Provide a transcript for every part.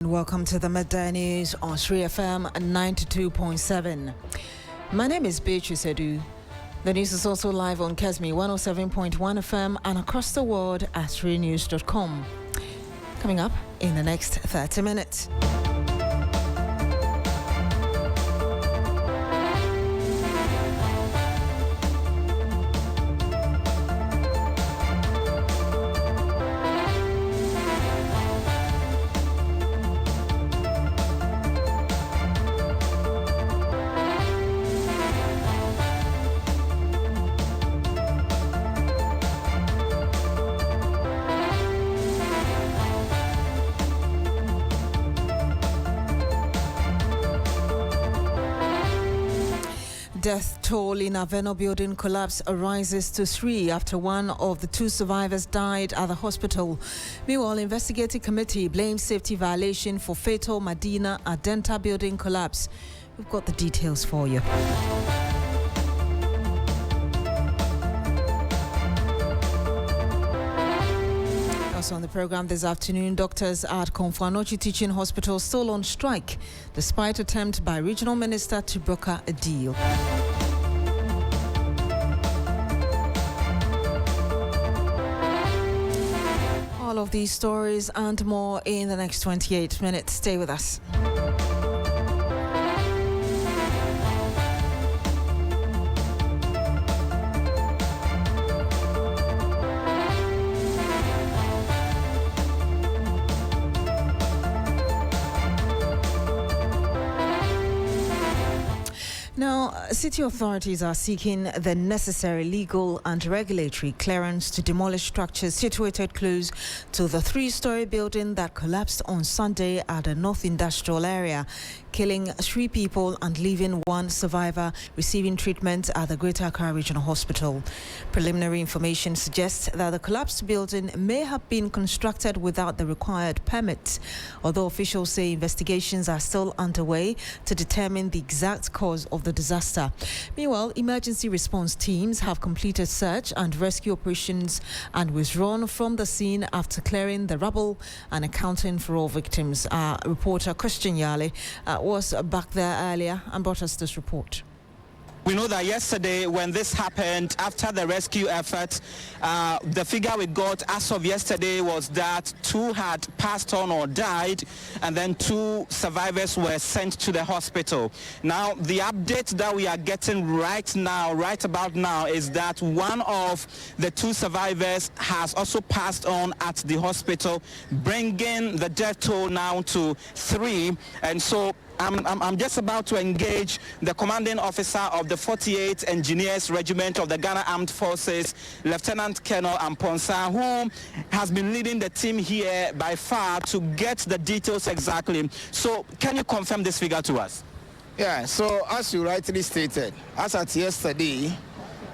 Welcome to the Midday News on 3FM 92.7. My name is Beatrice Adu. The news is also live on Kesmi 107.1 FM and across the world at 3news.com. Coming up in the next 30 minutes. Death toll in Avenor building collapse rises to 3 after one of the 2 survivors died at the hospital. Meanwhile, investigative committee blames safety violation for fatal Madina adenta building collapse. We've got the details for you. Also on the program this afternoon, doctors at Komfo Anokye Teaching Hospital still on strike, despite attempt by regional minister to broker a deal. All of these stories and more in the next 28 minutes. Stay with us. Now, city authorities are seeking the necessary legal and regulatory clearance to demolish structures situated close to the 3-story building that collapsed on Sunday at the North Industrial Area, killing 3 people and leaving 1 survivor receiving treatment at the Greater Accra Regional Hospital. Preliminary information suggests that the collapsed building may have been constructed without the required permits, although officials say investigations are still underway to determine the exact cause of the disaster. Meanwhile, emergency response teams have completed search and rescue operations and withdrawn from the scene after clearing the rubble and accounting for all victims. Our reporter Christian Yale was back there earlier and brought us this report. We know that yesterday when this happened, after the rescue effort, the figure we got as of yesterday was that 2 had passed on or died, and then 2 survivors were sent to the hospital. Now, the update that we are getting right about now, is that one of the 2 survivors has also passed on at the hospital, bringing the death toll now to 3. And so I'm just about to engage the commanding officer of the 48th Engineers Regiment of the Ghana Armed Forces, Lieutenant Colonel Amponsa, who has been leading the team here by far to get the details exactly. So can you confirm this figure to us? Yeah, so as you rightly stated, as at yesterday,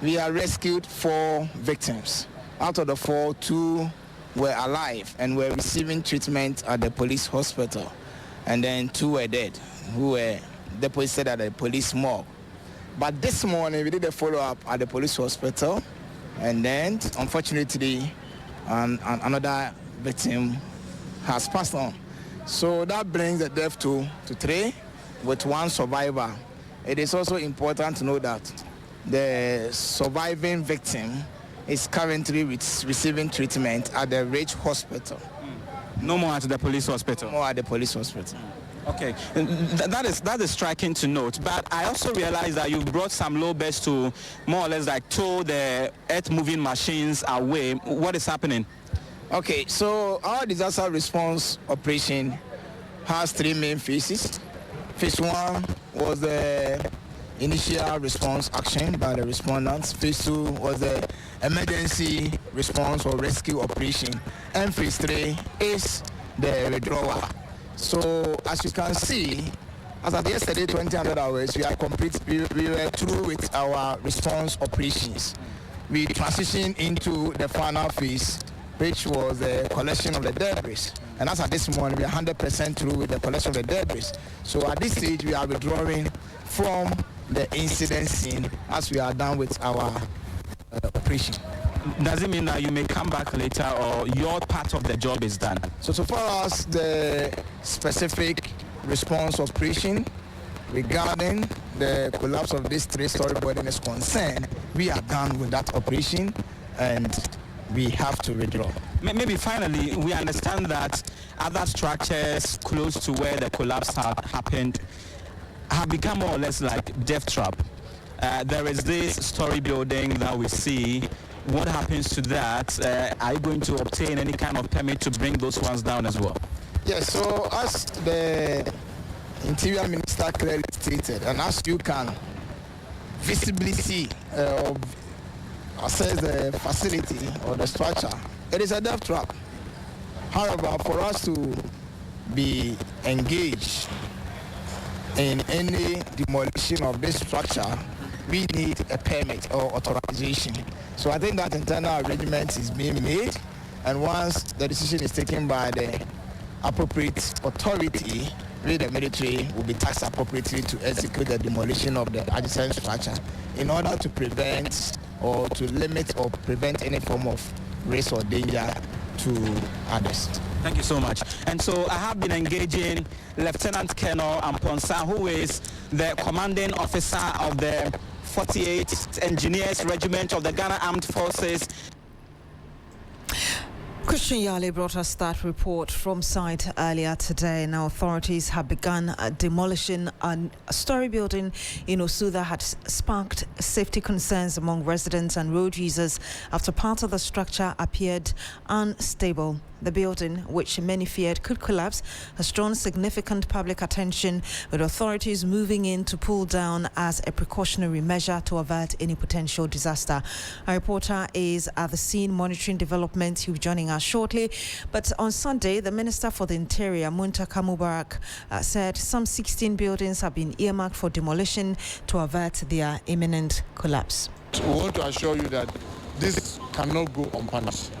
we have rescued 4 victims. Out of the 4, 2 were alive and were receiving treatment at the police hospital. And then 2 were dead, who were deposited at the police morgue. But this morning, we did a follow-up at the police hospital, and then, unfortunately, another victim has passed on. So that brings the death toll to 3, with 1 survivor. It is also important to know that the surviving victim is currently receiving treatment at the Ridge Hospital. No more at the police hospital? More at the police hospital. Okay, that is striking to note, but I also realize that you've brought some lowbers to more or less like tow the earth-moving machines away. What is happening? Okay, so our disaster response operation has 3 main phases. Phase 1 was the initial response action by the respondents. Phase 2 was the emergency response or rescue operation. And phase 3 is the withdrawal. So as you can see, as of yesterday, 2000 hours, we are complete. We were through with our response operations. We transitioned into the final phase, which was the collection of the debris. And as at this morning, we are 100% through with the collection of the debris. So at this stage, we are withdrawing from the incident scene as we are done with our operation. Does it mean that you may come back later, or your part of the job is done? So far as the specific response operation regarding the collapse of this three-story building is concerned, we are done with that operation and we have to withdraw. Maybe finally, we understand that other structures close to where the collapse happened have become more or less like death trap. There is this story building that we see. What happens to that? Are you going to obtain any kind of permit to bring those ones down as well? Yes, so as the Interior Minister clearly stated, and as you can visibly see or assess the facility or the structure, it is a death trap. However, for us to be engaged in any demolition of this structure, we need a permit or authorization. So I think that internal arrangement is being made, and once the decision is taken by the appropriate authority, we, the military, will be tasked appropriately to execute the demolition of the adjacent structure in order to prevent or to limit or prevent any form of risk or danger to others. Thank you so much. And so I have been engaging Lieutenant Colonel Amponsa, who is the commanding officer of the 48th Engineers Regiment of the Ghana Armed Forces. Christian Yale brought us that report from site earlier today. Now, authorities have begun demolishing a story building in Osu that had sparked safety concerns among residents and road users after part of the structure appeared unstable. The building, which many feared could collapse, has drawn significant public attention, with authorities moving in to pull down as a precautionary measure to avert any potential disaster. Our reporter is at the scene monitoring developments. He'll be joining us shortly. But on Sunday, the Minister for the Interior, Muntaka Mubarak, said some 16 buildings have been earmarked for demolition to avert their imminent collapse. We want to assure you that this cannot go unpunished.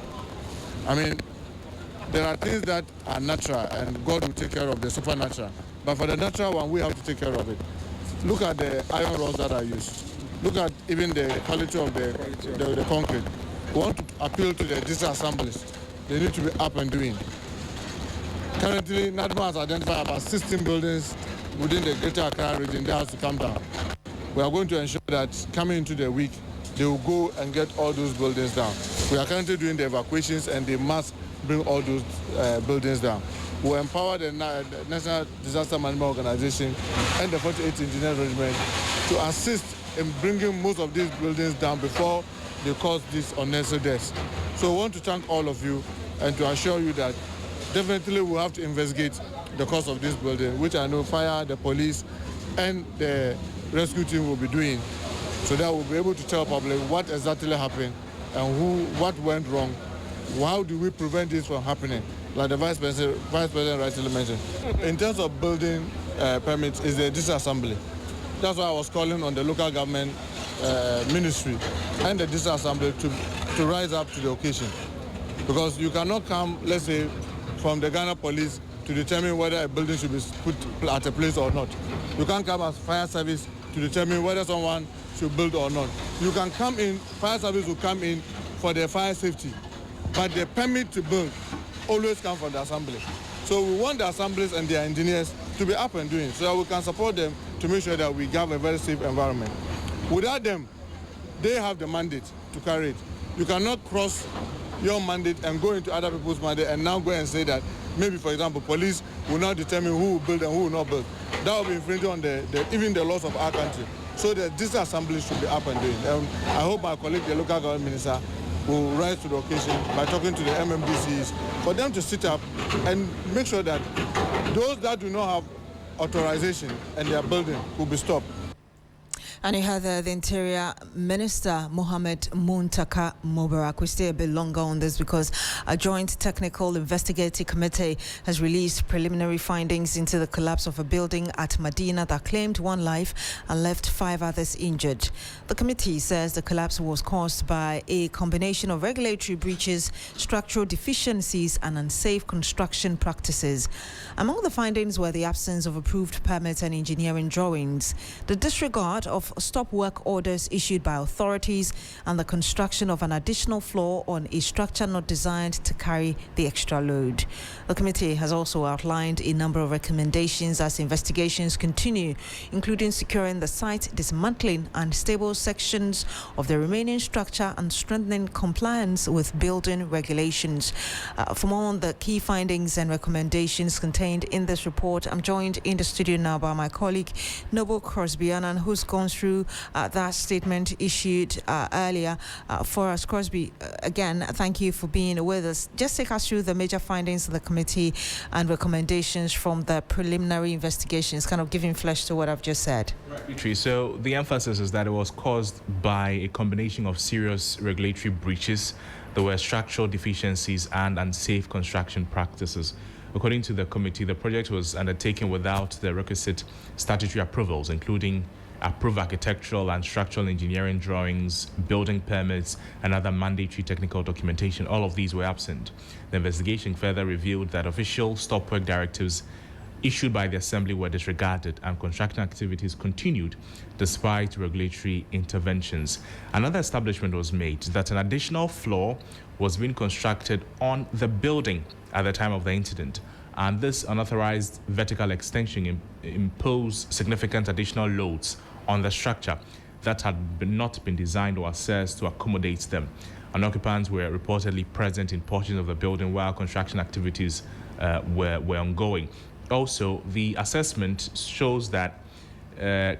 I mean, there are things that are natural and God will take care of the supernatural. But for the natural one, we have to take care of it. Look at the iron rods that are used. Look at even the quality of the concrete. We want to appeal to the disassemblies. They need to be up and doing. Currently, NADMA has identified about 16 buildings within the Greater Accra region that has to come down. We are going to ensure that coming into the week, they will go and get all those buildings down. We are currently doing the evacuations and they must bring all those buildings down. We'll empower the National Disaster Management Organization and the 48th Engineers Regiment to assist in bringing most of these buildings down before they cause these unnecessary deaths. So we want to thank all of you and to assure you that definitely we'll have to investigate the cause of this building, which I know fire, the police, and the rescue team will be doing, so that we'll be able to tell public what exactly happened and what went wrong. How do we prevent this from happening? Like the Vice President rightly mentioned. In terms of building permits, is the disassembly. That's why I was calling on the local government ministry and the disassembly to rise up to the occasion. Because you cannot come, let's say, from the Ghana police to determine whether a building should be put at a place or not. You can't come as fire service to determine whether someone should build or not. You can come in, fire service will come in for their fire safety. But the permit to build always comes from the assembly. So we want the assemblies and their engineers to be up and doing so that we can support them to make sure that we have a very safe environment. Without them, they have the mandate to carry it. You cannot cross your mandate and go into other people's mandate and now go and say that maybe, for example, police will not determine who will build and who will not build. That will be infringing on even the laws of our country. So that this assembly should be up and doing. I hope my colleague, the local government minister, will rise to the occasion by talking to the MMDCs for them to sit up and make sure that those that do not have authorization and their building will be stopped. And you heard the Interior Minister, Mohammed Muntaka Mubarak. We stay a bit longer on this because a joint technical investigative committee has released preliminary findings into the collapse of a building at Madina that claimed one life and left 5 others injured. The committee says the collapse was caused by a combination of regulatory breaches, structural deficiencies and unsafe construction practices. Among the findings were the absence of approved permits and engineering drawings, the disregard of stop work orders issued by authorities and the construction of an additional floor on a structure not designed to carry the extra load. The committee has also outlined a number of recommendations as investigations continue, including securing the site, dismantling unstable sections of the remaining structure and strengthening compliance with building regulations. For more on the key findings and recommendations contained in this report, I'm joined in the studio now by my colleague Noble Crosby-Annan, who's gone through that statement issued earlier for us. Crosby, again, thank you for being with us. Just take us through the major findings of the committee and recommendations from the preliminary investigations, kind of giving flesh to what I've just said. Right. So the emphasis is that it was caused by a combination of serious regulatory breaches. There were structural deficiencies and unsafe construction practices. According to the committee, the project was undertaken without the requisite statutory approvals, including approved architectural and structural engineering drawings, building permits, and other mandatory technical documentation. All of these were absent. The investigation further revealed that official stop work directives issued by the Assembly were disregarded and construction activities continued despite regulatory interventions. Another establishment was made that an additional floor was being constructed on the building at the time of the incident, and this unauthorized vertical extension imposed significant additional loads on the structure that had not been designed or assessed to accommodate them. And occupants were reportedly present in portions of the building while construction activities were ongoing. Also, the assessment shows that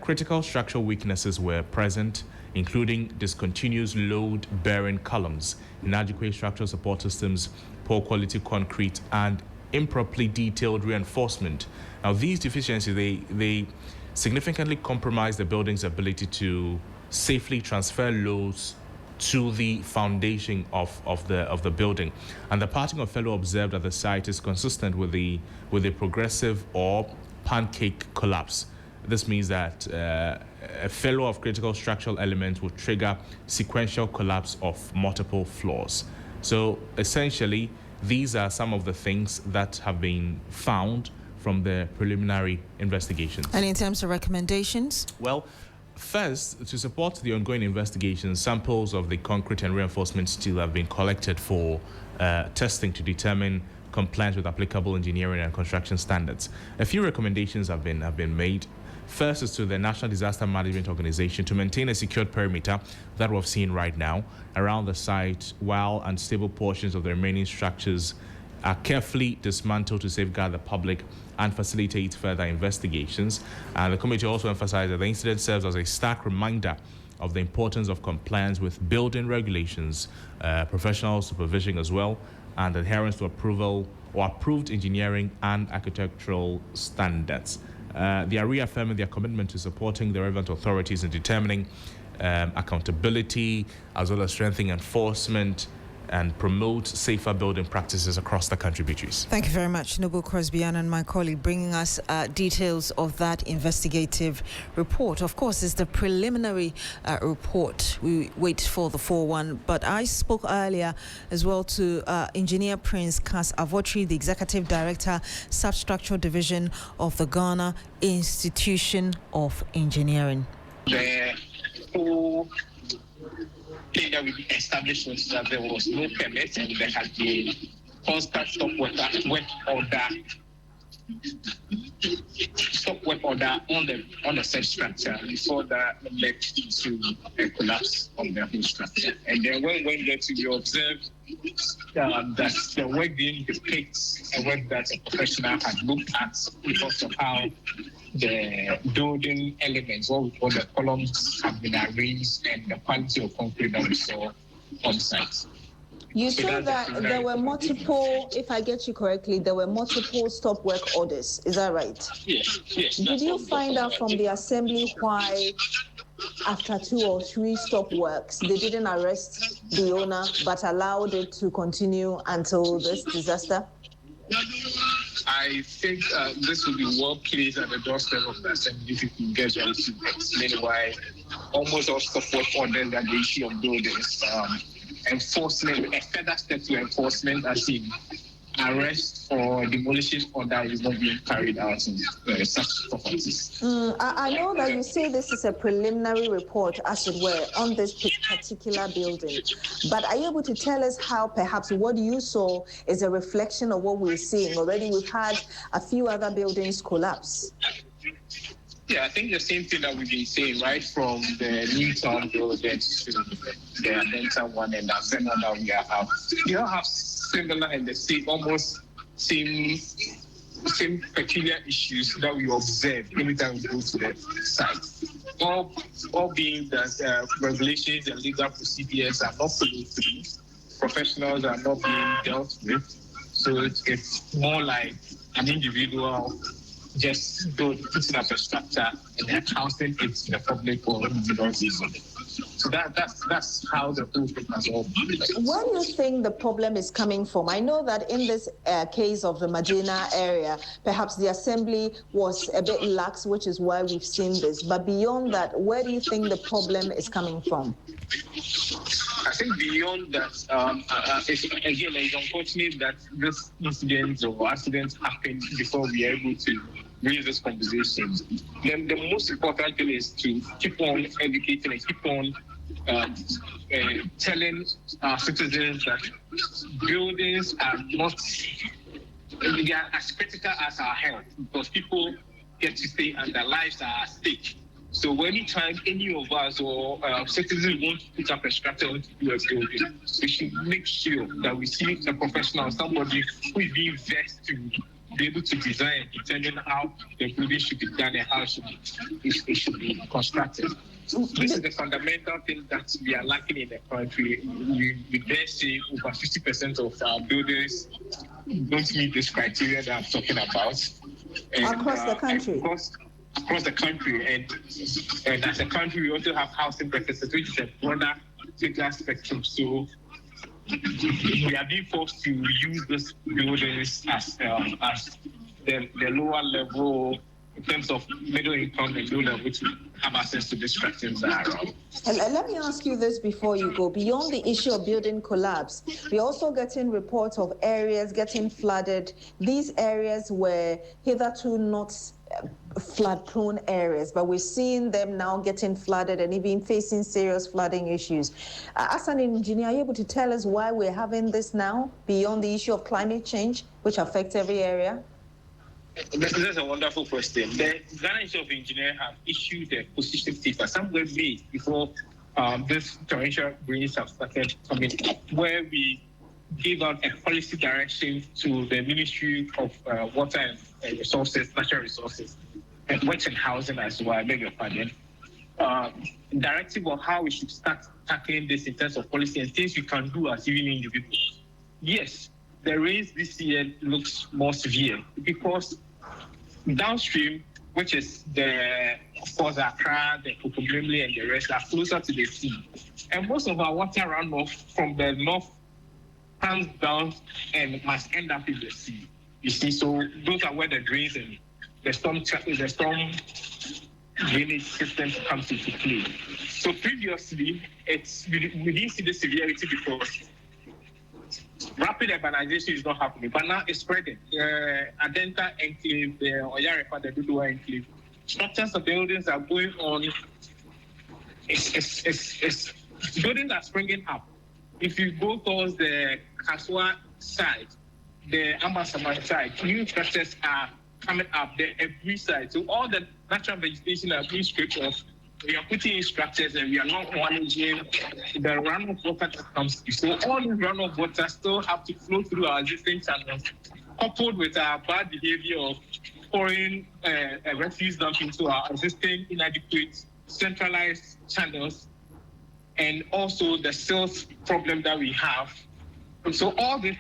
critical structural weaknesses were present, including discontinuous load-bearing columns, inadequate structural support systems, poor quality concrete, and improperly detailed reinforcement. Now, these deficiencies, they significantly compromise the building's ability to safely transfer loads to the foundation of the building. And the parting of fellow observed at the site is consistent with a progressive or pancake collapse. This means that a failure of critical structural elements will trigger sequential collapse of multiple floors. So essentially, these are some of the things that have been found from the preliminary investigations. And in terms of recommendations? Well, first, to support the ongoing investigation, samples of the concrete and reinforcement steel have been collected for testing to determine compliance with applicable engineering and construction standards. A few recommendations have been made. First is to the National Disaster Management Organization to maintain a secured perimeter that we've seen right now around the site, while unstable portions of the remaining structures are carefully dismantled to safeguard the public and facilitate further investigations. And the committee also emphasized that the incident serves as a stark reminder of the importance of compliance with building regulations, professional supervision as well, and adherence to approval or approved engineering and architectural standards. They are reaffirming their commitment to supporting the relevant authorities in determining accountability, as well as strengthening enforcement and promote safer building practices across the country, Beatrice. Thank you very much, Noble Crosby-Annan, and my colleague, bringing us details of that investigative report. Of course, it's the preliminary report. We wait for the full one, but I spoke earlier as well to Engineer Prince Kas Avotri, the Executive Director, Substructural Division of the Ghana Institution of Engineering. The whole thing that we established was that there was no permit and there had been constant stop work order on the said structure before that led to a collapse of the whole structure. And then when we went there to be observed that the work didn't depict a work that a professional had looked at because of how the building elements, what we call the columns, have been arranged and the quality of concrete that we saw on site. You saw that there were multiple, if I get you correctly, there were multiple stop work orders. Is that right? Yes. Did you find out from the Assembly why, after 2 or 3 stop works, they didn't arrest the owner but allowed it to continue until this disaster? I think this will be well placed at the doorstep of the Assembly if you can get them to explain why almost all stop work orders that the issue of buildings, enforcement, a further step to enforcement as in arrest or demolition order is not being carried out in such properties. I know that you say this is a preliminary report, as it were, on this particular building, but are you able to tell us how perhaps what you saw is a reflection of what we're seeing? Already we've had a few other buildings collapse. Yeah, I think the same thing that we've been saying, right from the Newtown building to the Adenta one and the Avenor that we have. You all have similar and the same, almost same peculiar issues that we observe anytime we go to the site. All being that regulations and legal procedures are not followed through, professionals are not being dealt with. So it's more like an individual just putting up a structure and accounting it to the public for individual reason. So that's how the whole thing has all been. Where do you think the problem is coming from? I know that in this case of the Madina area, perhaps the assembly was a bit lax, which is why we've seen this. But beyond that, where do you think the problem is coming from? I think beyond that, it's unfortunate that this incident or accident happened before we are able to raise this conversation. Then the most important thing is to keep on educating and keep on telling our citizens that buildings are not, they are as critical as our health, because people get to stay and their lives are at stake. So anytime any of us or citizens want to put up a structure to do a building, we should make sure that we see a professional, somebody who is being versed to be able to design and determine how the building should be done and how it should be constructed. This is the fundamental thing that we are lacking in the country. We dare say over 50% of our buildings don't meet this criteria that I'm talking about. And, across the country? Across the country. And as a country, we also have housing deficit, which is a broader bigger spectrum. So we are being forced to use these buildings as the lower level in terms of middle income and low level to have access to these structures that are around. And let me ask you this before you go. Beyond the issue of building collapse, we're also getting reports of areas getting flooded. These areas were hitherto not flood-prone areas, but we're seeing them now getting flooded and even facing serious flooding issues. As an engineer, are you able to tell us why we're having this now, beyond the issue of climate change, which affects every area? This is a wonderful question. The Ghana Institute of Engineering have issued a position paper somewhere May before this torrential rains have started coming up, where we gave out a policy direction to the Ministry of Water and Resources, Natural Resources, and Works and Housing as well, I beg your pardon, directive of how we should start tackling this in terms of policy and things we can do as even individuals. Yes, the rains this year looks more severe because downstream, which is of course, Accra, the Komfo, and the rest are closer to the sea. And most of our water runoff from the north comes down and must end up in the sea. You see, so those are where the drains and the storm drainage system comes into play. So previously, we didn't see the severity because rapid urbanization is not happening, but now it's spreading. The Adenta enclave, the Oyarefa, the Dudua enclave, structures of buildings are going on. It's buildings are springing up. If you go towards the Kaswa side, the Ambasaman side, new structures are coming up there every side. So all the natural vegetation are being stripped off. We are putting in structures and we are not managing the runoff water that comes through. So all the runoff water still have to flow through our existing channels, coupled with our bad behavior of pouring refuse dump into our existing inadequate centralized channels, and also the silt problem that we have. And so all this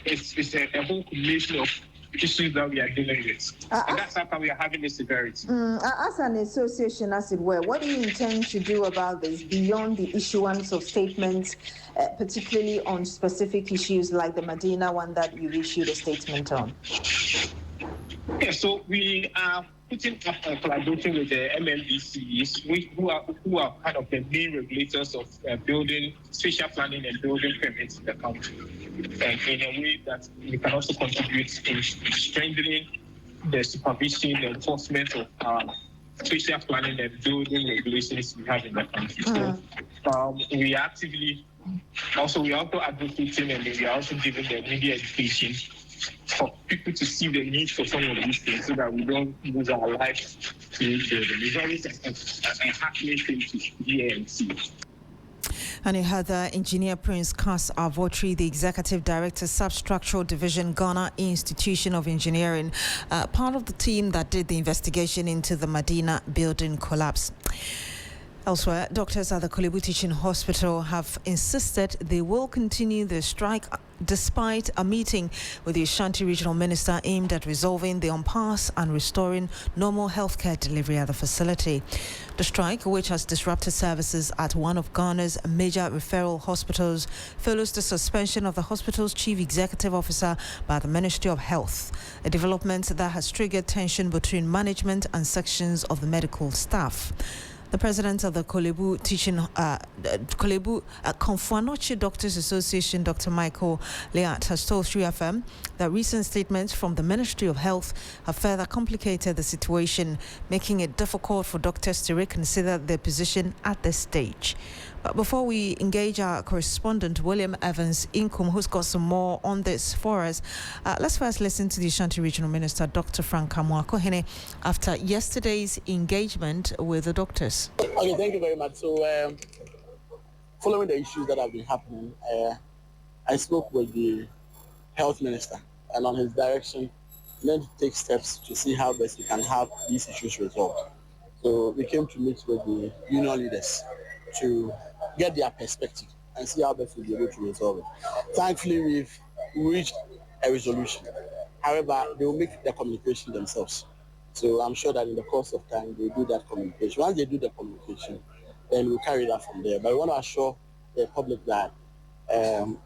is a whole combination of issues that we are dealing with. And that's how we are having this severity. As an association, as it were, what do you intend to do about this beyond the issuance of statements, particularly on specific issues like the Madina one that you issued a statement on? Yeah, so we are putting up a collaboration with the MMDCs, who are kind of the main regulators of building, spatial planning and building permits in the country, and in a way that we can also contribute in strengthening the supervision and enforcement of spatial planning and building regulations we have in the country. So we are also advocating, and we are also giving the media education for people to see the need for some of these things so that we don't lose our lives to building. It's always a happening thing to hear and see. And you heard Engineer Prince Kas Avotri, the Executive Director, Substructural Division, Ghana Institution of Engineering, part of the team that did the investigation into the Madina building collapse. Elsewhere, doctors at the Korle Bu Teaching Hospital have insisted they will continue the strike despite a meeting with the Ashanti Regional Minister aimed at resolving the impasse and restoring normal healthcare delivery at the facility. The strike, which has disrupted services at one of Ghana's major referral hospitals, follows the suspension of the hospital's chief executive officer by the Ministry of Health, a development that has triggered tension between management and sections of the medical staff. The president of the Korle Bu Komfo Doctors Association, Dr. Michael Leat, has told 3FM that recent statements from the Ministry of Health have further complicated the situation, making it difficult for doctors to reconsider their position at this stage. But before we engage our correspondent, William Evans Inkum, who's got some more on this for us, let's first listen to the Ashanti Regional Minister, Dr. Frank Amoako-Hene, after yesterday's engagement with the doctors. Okay, thank you very much. So, following the issues that have been happening, I spoke with the health minister, and on his direction, then to take steps to see how best we can have these issues resolved. So we came to meet with the union leaders to get their perspective and see how best we'll be able to resolve it. Thankfully, we've reached a resolution. However, they will make the communication themselves. So I'm sure that in the course of time, they'll do that communication. Once they do the communication, then we'll carry that from there. But we want to assure the public that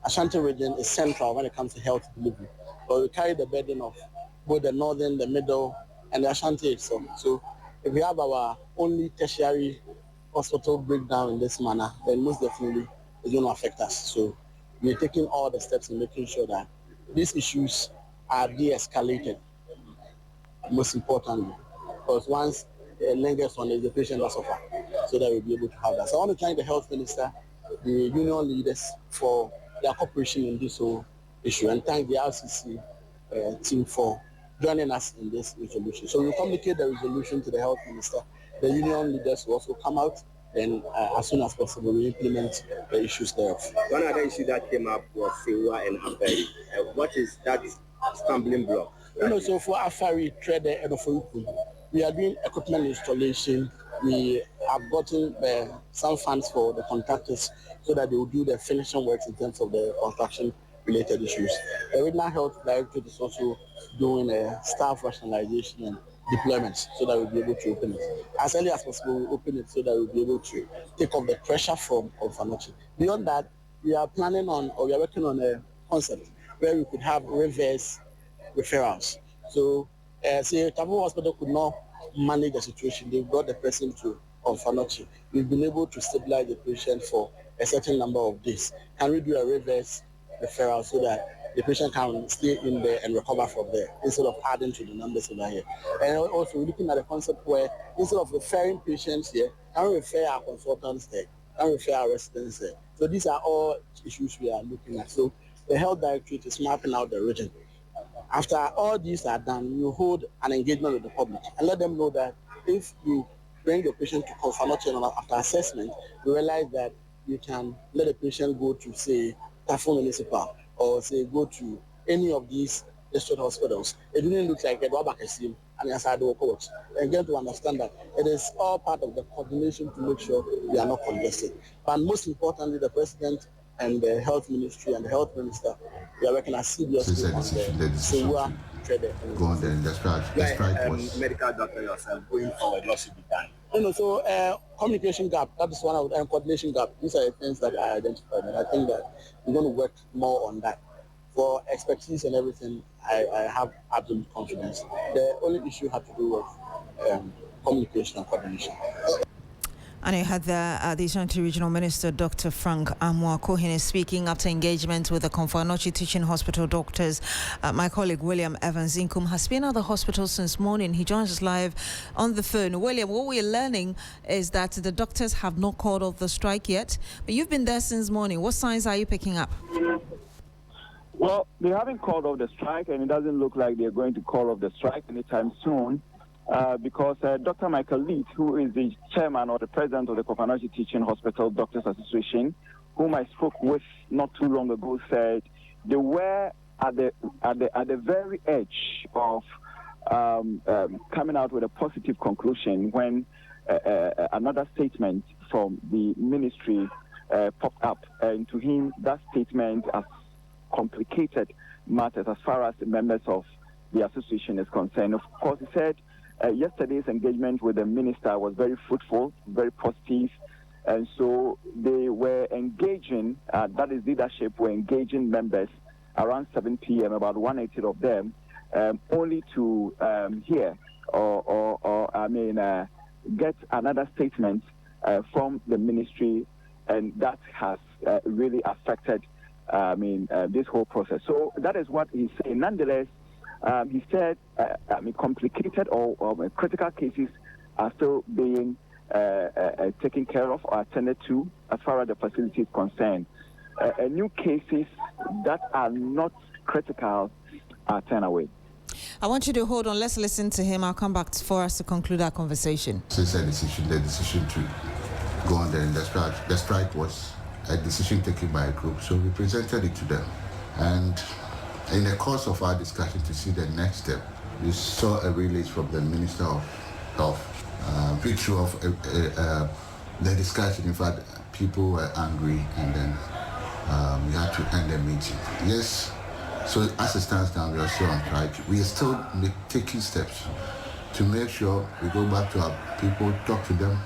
Ashanti region is central when it comes to health delivery. But we carry the burden of both the northern, the middle, and the Ashanti itself. So if we have our only tertiary hospital breakdown in this manner, then most definitely it's going to affect us. So we're taking all the steps in making sure that these issues are de-escalated, most importantly, because once it lingers on the patient will suffer, so that we'll be able to have that. So I want to thank the health minister, the union leaders for their cooperation in this whole issue, and thank the RCC team for joining us in this resolution. So we'll communicate the resolution to the health minister. The union leaders will also come out, and as soon as possible, we implement the issues thereof. One other issue that came up was Sewa and Afari. What is that stumbling block? So for Afari, Trader, and Oforuku, we are doing equipment installation. We have gotten some funds for the contractors so that they will do the finishing works in terms of the construction-related issues. The regional health directorate is also doing staff rationalization and deployments so that we'll be able to open it. As early as possible, we'll open it so that we'll be able to take off the pressure from anokye. Beyond that, we are planning on, or we are working on a concept where we could have reverse referrals. So, say Komfo Hospital could not manage the situation, they brought the person to anokye. We've been able to stabilize the patient for a certain number of days. Can we do a reverse referral so that the patient can stay in there and recover from there instead of adding to the numbers over here? And also we're looking at a concept where instead of referring patients here, can we refer our consultants there? Can we refer our residents there? So these are all issues we are looking at. So the health directorate is mapping out the region. After all these are done, you hold an engagement with the public and let them know that if you bring your patient to Komfo after assessment, you realize that you can let the patient go to, say, Komfo Municipal, or say go to any of these district hospitals. It didn't look like a Wabakasim and Yasado coach. And get to understand that it is all part of the coordination to make sure we are not congested. But most importantly, the president and the health ministry and the health minister, we are working as seriously on the Sewa trader. Go on then, the strike was... medical doctor yourself, going forward, what should be done? So communication gap, that is one of the coordination gap. These are the things that I identified, and I think that we're going to work more on that. For expertise and everything, I have absolute confidence. The only issue had to do with communication and coordination. And you had the Ashanti Regional Minister, Dr. Frank Amwa-Kohine, speaking after engagement with the Komfo Anokye Teaching Hospital doctors. My colleague William Evans Inkum has been at the hospital since morning. He joins us live on the phone. William, what we're learning is that the doctors have not called off the strike yet, but you've been there since morning. What signs are you picking up? Well, they haven't called off the strike, and it doesn't look like they're going to call off the strike anytime soon. Because Dr. Michael Leet, who is the chairman or the president of the Komfo Anokye Teaching Hospital Doctors Association, whom I spoke with not too long ago, said they were at the very edge of coming out with a positive conclusion when another statement from the ministry popped up, and to him that statement has complicated matters as far as the members of the association is concerned. Of course, he said yesterday's engagement with the minister was very fruitful, very positive, and so they were engaging, that is leadership, were engaging members around 7 p.m., about 180 of them, only to hear get another statement from the ministry, and that has really affected this whole process. So that is what he's saying. Nonetheless, he said, complicated or critical cases are still being taken care of or attended to as far as the facility is concerned. New cases that are not critical are turned away. I want you to hold on. Let's listen to him. I'll come back for us to conclude our conversation. Since the decision to go on the strike was a decision taken by a group, so we presented it to them. And in the course of our discussion to see the next step, we saw a release from the Minister of Health, picture of the discussion. In fact, people were angry, and then we had to end the meeting. Yes, so as it stands now, we are still on strike. We are still taking steps to make sure we go back to our people, talk to them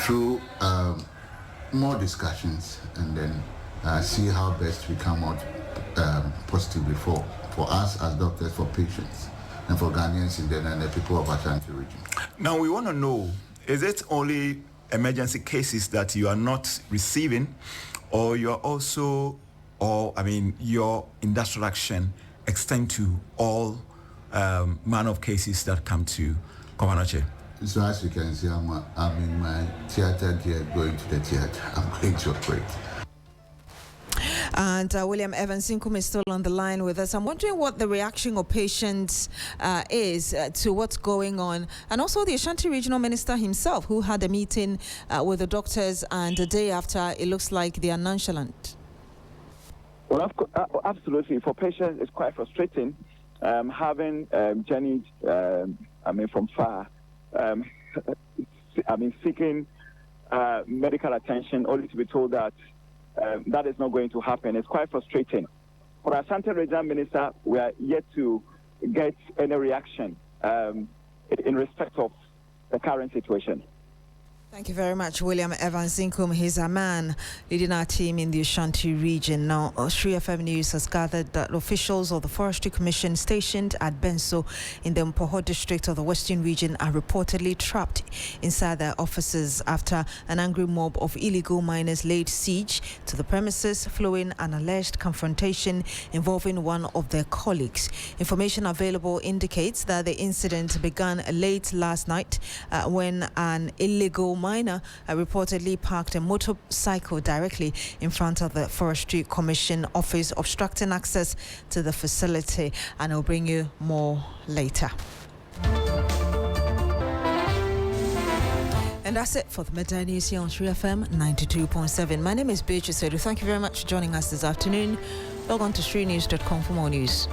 through more discussions, and then see how best we come out positively for us as doctors, for patients, and for Ghanaians in general, and the people of Ashanti region. Now we want to know, is it only emergency cases that you are not receiving, or you're also, your industrial action extend to all manner of cases that come to Komfo Anokye? So as you can see, I'm in my theater gear, going to the theater. I'm going to operate. And William Evans Inkum is still on the line with us. I'm wondering what the reaction of patients is to what's going on, and also the Ashanti Regional Minister himself, who had a meeting with the doctors, and the day after, it looks like they are nonchalant. Well, absolutely. For patients, it's quite frustrating having journeyed, from far, seeking medical attention, only to be told that that is not going to happen. It's quite frustrating. For our Ashanti Regional Minister, we are yet to get any reaction in respect of the current situation. Thank you very much, William Evans Inkum. He's a man leading our team in the Ashanti region. Now, Sri FM News has gathered that officials of the Forestry Commission stationed at Benso in the Mpoho district of the Western region are reportedly trapped inside their offices after an angry mob of illegal miners laid siege to the premises following an alleged confrontation involving one of their colleagues. Information available indicates that the incident began late last night when an illegal miner reportedly parked a motorcycle directly in front of the Forestry Commission office, obstructing access to the facility. And I'll bring you more later. And that's it for the Midday News here on Sri FM 92.7. My name is Beatrice Adu. Thank you very much for joining us this afternoon. Log on to srinews.com for more news.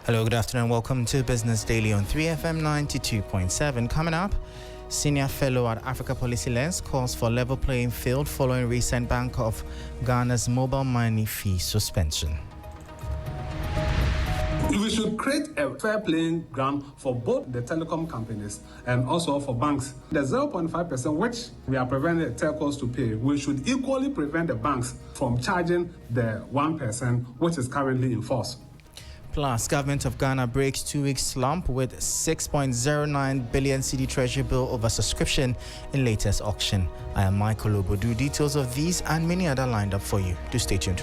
Hello, good afternoon. Welcome to Business Daily on 3FM 92.7. Coming up, Senior Fellow at Africa Policy Lens calls for level playing field following recent Bank of Ghana's mobile money fee suspension. We should create a fair playing ground for both the telecom companies and also for banks. The 0.5% which we are preventing the telcos to pay, we should equally prevent the banks from charging the 1% which is currently in force. Plus, Government of Ghana breaks 2-week slump with 6.09 billion CD Treasury bill over subscription in latest auction. I am Michael Obodu. Details of these and many other lined up for you. Do stay tuned.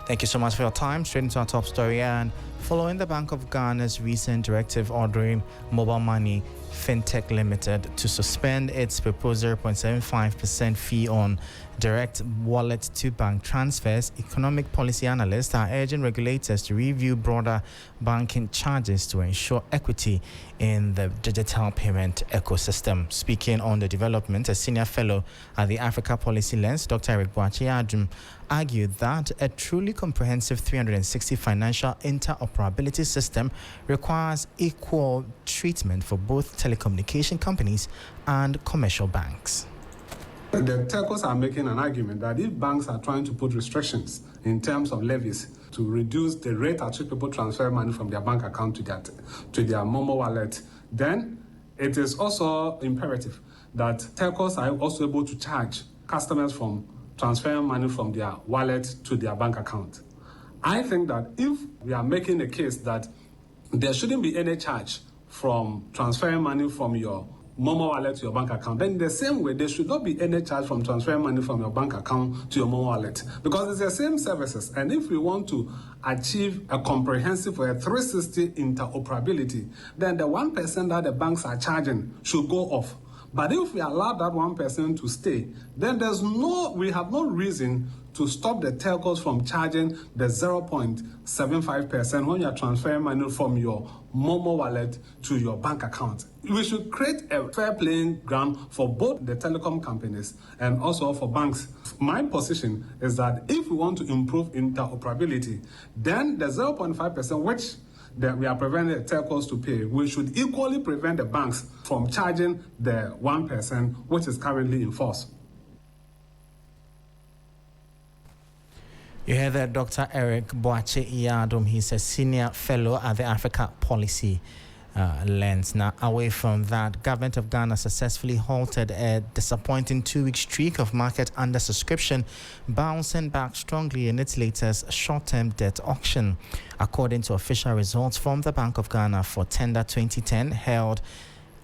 Thank you so much for your time. Straight into our top story. And following the Bank of Ghana's recent directive ordering mobile money Fintech Limited to suspend its proposed 0.75% fee on direct wallet to bank transfers, economic policy analysts are urging regulators to review broader banking charges to ensure equity in the digital payment ecosystem. Speaking on the development, a senior fellow at the Africa Policy Lens, Dr. Beatrice Adu, argued that a truly comprehensive 360 financial interoperability system requires equal treatment for both telecommunication companies and commercial banks. The telcos are making an argument that if banks are trying to put restrictions in terms of levies to reduce the rate at which people transfer money from their bank account to their Momo wallet, then it is also imperative that telcos are also able to charge customers from transferring money from their wallet to their bank account. I think that if we are making a case that there shouldn't be any charge from transferring money from your Momo wallet to your bank account, then in the same way, there should not be any charge from transferring money from your bank account to your Momo wallet, because it's the same services. And if we want to achieve a comprehensive or a 360 interoperability, then the 1% that the banks are charging should go off. But if we allow that 1% to stay, then we have no reason to stop the telcos from charging the 0.75% when you are transferring money from your Momo wallet to your bank account. We should create a fair playing ground for both the telecom companies and also for banks. My position is that if we want to improve interoperability, then the 0.5% which we are preventing the telcos to pay, we should equally prevent the banks from charging the 1% which is currently in force. You heard that Dr. Eric Beatrice Adu. He's a senior fellow at the Africa Policy Lens. Now, away from that, Government of Ghana successfully halted a disappointing 2-week streak of market undersubscription, bouncing back strongly in its latest short-term debt auction. According to official results from the Bank of Ghana for Tender 2010 held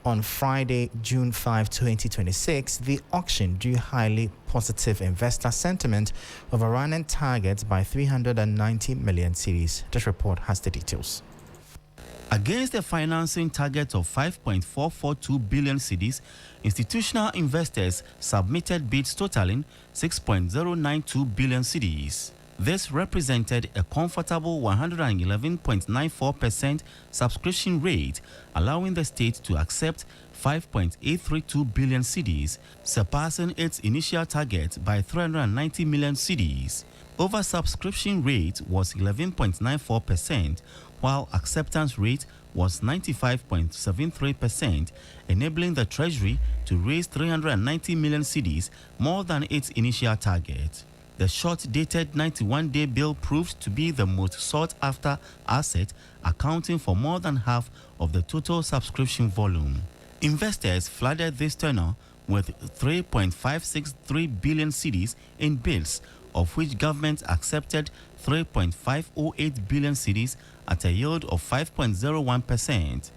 on Friday, June 5, 2026, the auction drew highly positive investor sentiment, overrunning targets by 390 million cedis. This report has the details. Against a financing target of 5.442 billion cedis, institutional investors submitted bids totaling 6.092 billion cedis. This represented a comfortable 111.94% subscription rate, allowing the state to accept 5.832 billion cedis, surpassing its initial target by 390 million cedis. Oversubscription rate was 11.94%, while acceptance rate was 95.73%, enabling the Treasury to raise 390 million cedis, more than its initial target. The short-dated 91-day bill proved to be the most sought-after asset, accounting for more than half of the total subscription volume. Investors flooded this tenor with 3.563 billion cedis in bids, of which government accepted 3.508 billion cedis at a yield of 5.01%.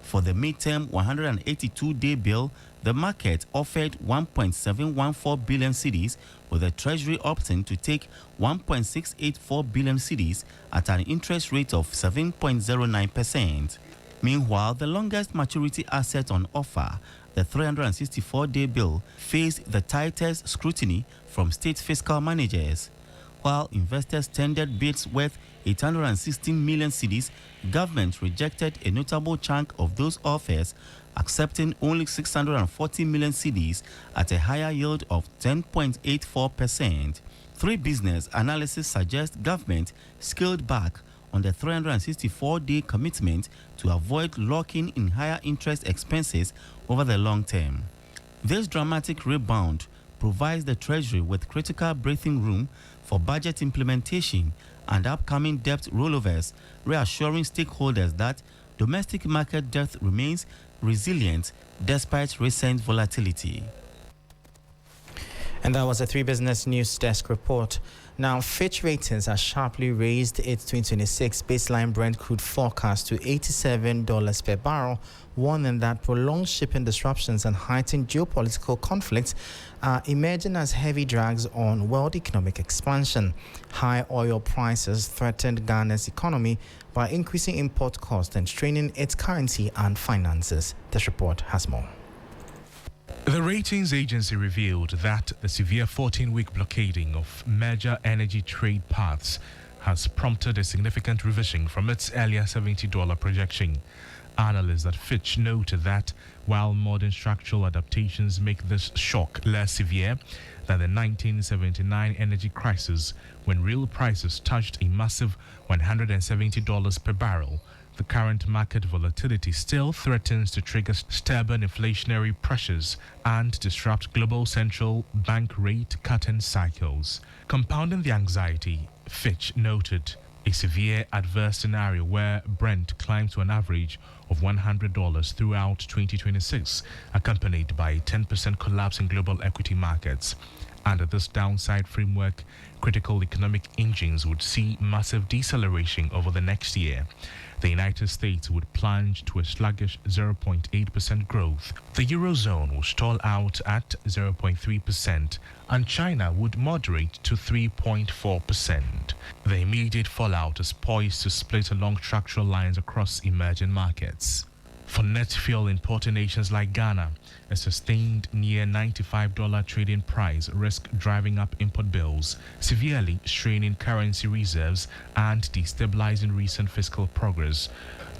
For the midterm 182-day bill, the market offered 1.714 billion cedis, with the Treasury opting to take 1.684 billion cedis at an interest rate of 7.09%. Meanwhile, the longest maturity asset on offer, the 364-day bill, faced the tightest scrutiny from state fiscal managers. While investors tendered bids worth 816 million cedis, government rejected a notable chunk of those offers, accepting only 640 million cedis at a higher yield of 10.84%. Three business analysis suggest government scaled back on the 364-day commitment to avoid locking in higher interest expenses over the long term. This dramatic rebound provides the Treasury with critical breathing room for budget implementation and upcoming debt rollovers, reassuring stakeholders that domestic market debt remains resilient despite recent volatility. And that was a 3 Business News Desk report. Now, Fitch Ratings has sharply raised its 2026 baseline Brent crude forecast to $87 per barrel, warning that prolonged shipping disruptions and heightened geopolitical conflicts are emerging as heavy drags on world economic expansion. High oil prices threatened Ghana's economy by increasing import costs and straining its currency and finances. This report has more. The ratings agency revealed that the severe 14-week blockading of major energy trade paths has prompted a significant revision from its earlier $70 projection. Analysts at Fitch noted that while modern structural adaptations make this shock less severe than the 1979 energy crisis, when real prices touched a massive $170 per barrel, the current market volatility still threatens to trigger stubborn inflationary pressures and disrupt global central bank rate cutting cycles. Compounding the anxiety, Fitch noted a severe adverse scenario where Brent climbed to an average of $100 throughout 2026, accompanied by a 10% collapse in global equity markets. Under this downside framework, critical economic engines would see massive deceleration over the next year. The United States would plunge to a sluggish 0.8% growth. The Eurozone will stall out at 0.3%, and China would moderate to 3.4%. The immediate fallout is poised to split along structural lines across emerging markets. For net fuel importing nations like Ghana, a sustained near $95 trading price risk driving up import bills, severely straining currency reserves and destabilizing recent fiscal progress,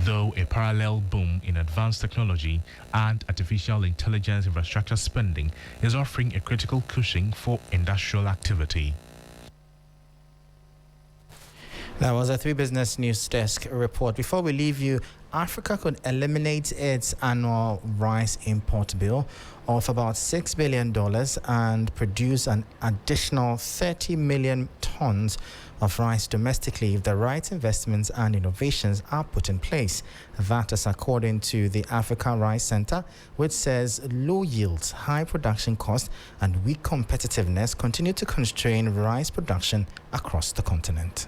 though a parallel boom in advanced technology and artificial intelligence infrastructure spending is offering a critical cushion for industrial activity. That was a 3 Business News Desk report. Before we leave you, Africa could eliminate its annual rice import bill of about $6 billion and produce an additional 30 million tons of rice domestically if the right investments and innovations are put in place. That is according to the Africa Rice Center, which says low yields, high production costs, and weak competitiveness continue to constrain rice production across the continent.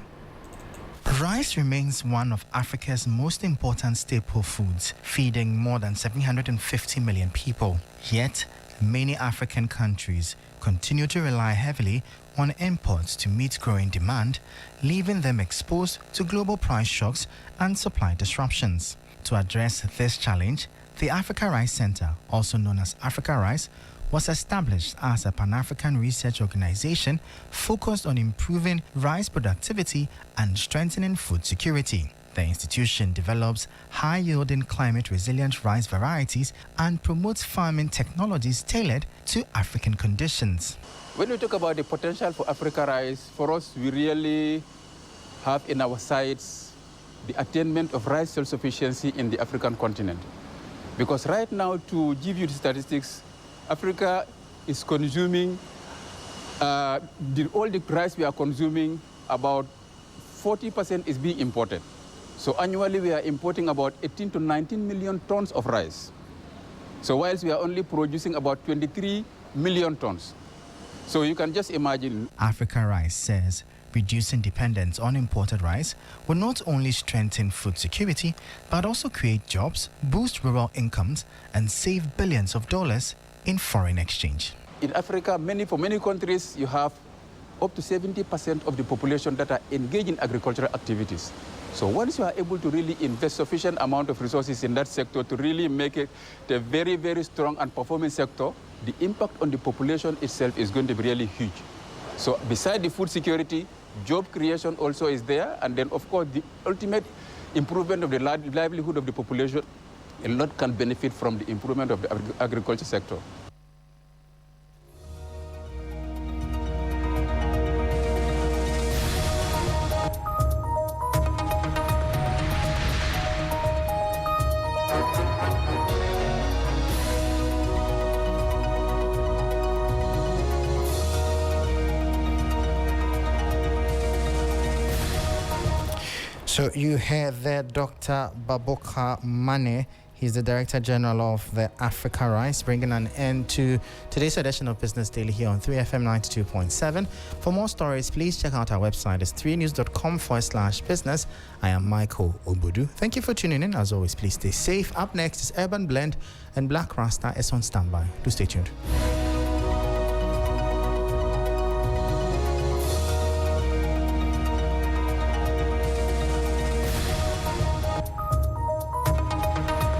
Rice remains one of Africa's most important staple foods, feeding more than 750 million people. Yet, many African countries continue to rely heavily on imports to meet growing demand, leaving them exposed to global price shocks and supply disruptions. To address this challenge, the Africa Rice Center, also known as Africa Rice, was established as a Pan-African research organization focused on improving rice productivity and strengthening food security. The institution develops high-yielding climate-resilient rice varieties and promotes farming technologies tailored to African conditions. When we talk about the potential for Africa Rice, for us, we really have in our sights the attainment of rice self-sufficiency in the African continent. Because right now, to give you the statistics, Africa is consuming, all the rice we are consuming, about 40% is being imported. So annually we are importing about 18 to 19 million tons of rice. So whilst we are only producing about 23 million tons. So you can just imagine. Africa Rice says reducing dependence on imported rice will not only strengthen food security, but also create jobs, boost rural incomes, and save billions of dollars in foreign exchange. In Africa, for many countries, you have up to 70% of the population that are engaged in agricultural activities. So once you are able to really invest sufficient amount of resources in that sector to really make it a very, very strong and performing sector, the impact on the population itself is going to be really huge. So beside the food security, job creation also is there. And then, of course, the ultimate improvement of the livelihood of the population, a lot can benefit from the improvement of the agriculture sector. So you heard there Dr. Baboka Mane. He's the Director General of the Africa Rice, bringing an end to today's edition of Business Daily here on 3FM 92.7. For more stories, please check out our website. It's 3news.com/business. I am Michael Obudu. Thank you for tuning in. As always, please stay safe. Up next is Urban Blend, and Black Rasta is on standby. Do stay tuned.